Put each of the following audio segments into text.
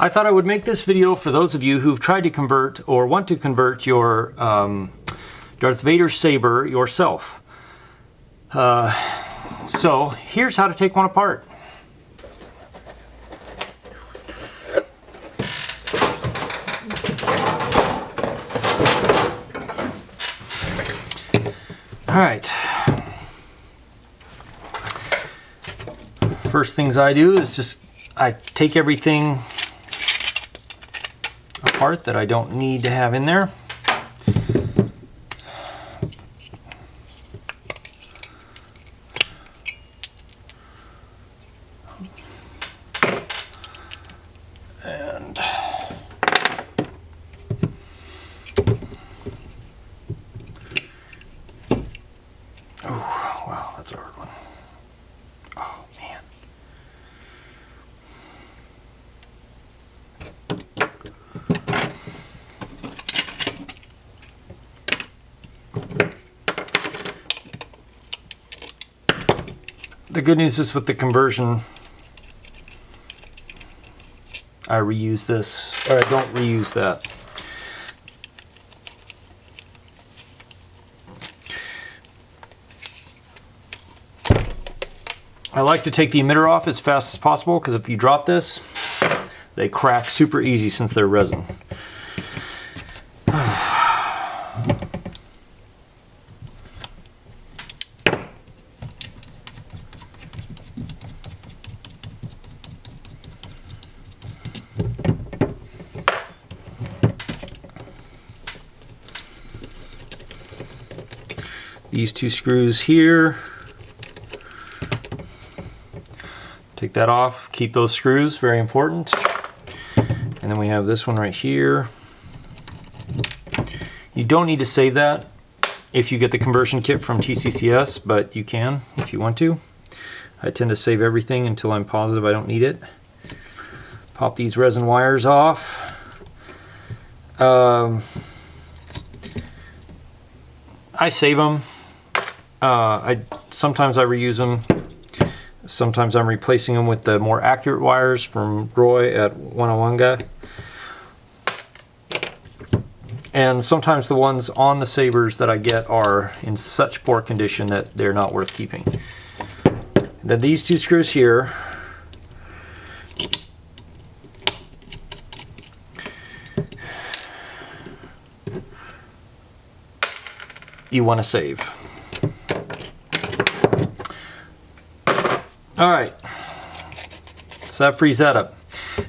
I thought I would make this video for those of you who've tried to convert or want to convert your Darth Vader saber yourself. So here's how to take one apart. All right. First things I do is I take everything apart that I don't need to have in there. And oh, wow, that's a hard one. Oh, man. The good news is with the conversion, I reuse this, or I don't reuse that. I like to take the emitter off as fast as possible because if you drop this, they crack super easy since they're resin. These two screws here, take that off, keep those screws, very important. And then we have this one right here. You don't need to save that if you get the conversion kit from TCCS, but you can if you want to. I tend to save everything until I'm positive I don't need it. Pop these resin wires off. I save them. Sometimes I reuse them. Sometimes I'm replacing them with the more accurate wires from Roy at 101 Guy. And sometimes the ones on the sabers that I get are in such poor condition that they're not worth keeping. Then these two screws here, you want to save. All right, so that frees that up.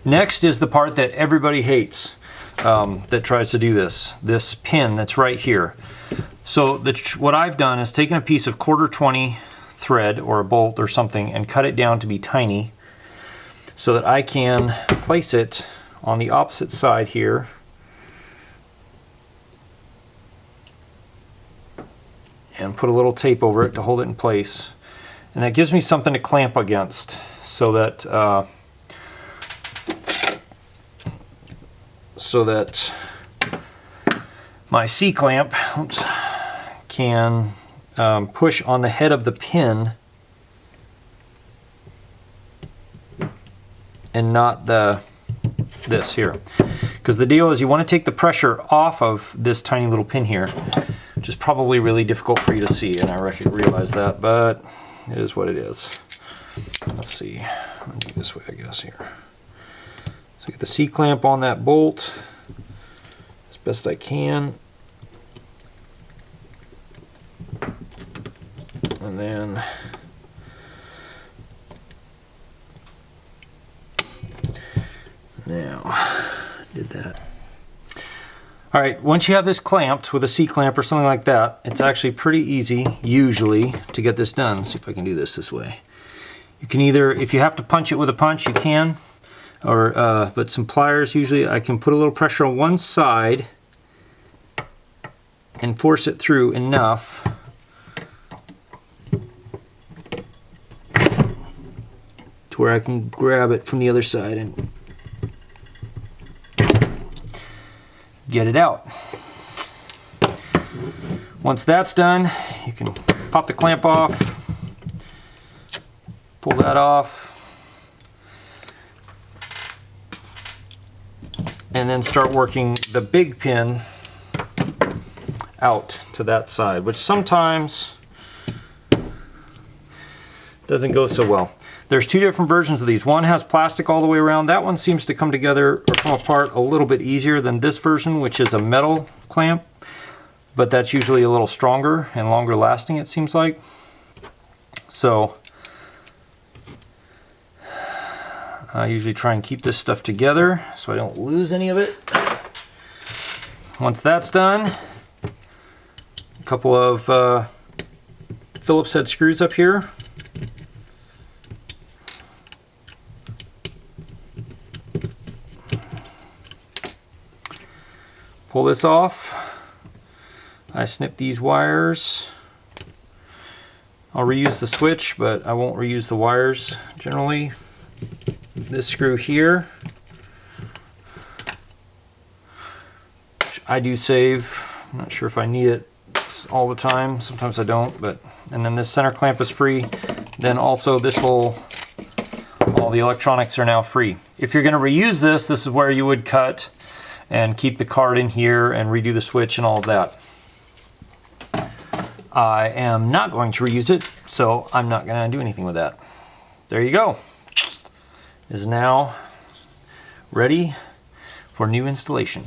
Next is the part that everybody hates that tries to do this pin that's right here. So what I've done is taken a piece of 1/4-20 thread or a bolt or something and cut it down to be tiny so that I can place it on the opposite side here. And put a little tape over it to hold it in place. And that gives me something to clamp against so that my C-clamp can push on the head of the pin and not this here. Because the deal is you want to take the pressure off of this tiny little pin here, which is probably really difficult for you to see, and I realize that, but it is what it is. Let's see, I'm gonna do it this way, I guess, here. So get the C-clamp on that bolt as best I can. And then now, did that. All right, once you have this clamped with a C-clamp or something like that, it's actually pretty easy, usually, to get this done. Let's see if I can do this way. You can either, if you have to punch it with a punch, you can, or but some pliers, usually I can put a little pressure on one side and force it through enough to where I can grab it from the other side and get it out. Once that's done, you can pop the clamp off, pull that off, and then start working the big pin out to that side, which sometimes doesn't go so well. There's two different versions of these. One has plastic all the way around. That one seems to come together or come apart a little bit easier than this version, which is a metal clamp, but that's usually a little stronger and longer lasting, it seems like. So I usually try and keep this stuff together so I don't lose any of it. Once that's done, a couple of Phillips head screws up here. Pull this off. I snip these wires. I'll reuse the switch, but I won't reuse the wires generally. This screw here, which I do save. I'm not sure if I need it all the time. Sometimes I don't, but, and then this center clamp is free. Then also this whole, all the electronics are now free. If you're gonna reuse this, this is where you would cut and keep the card in here and redo the switch and all of that. I am not going to reuse it, so I'm not gonna do anything with that. There you go. It is now ready for new installation.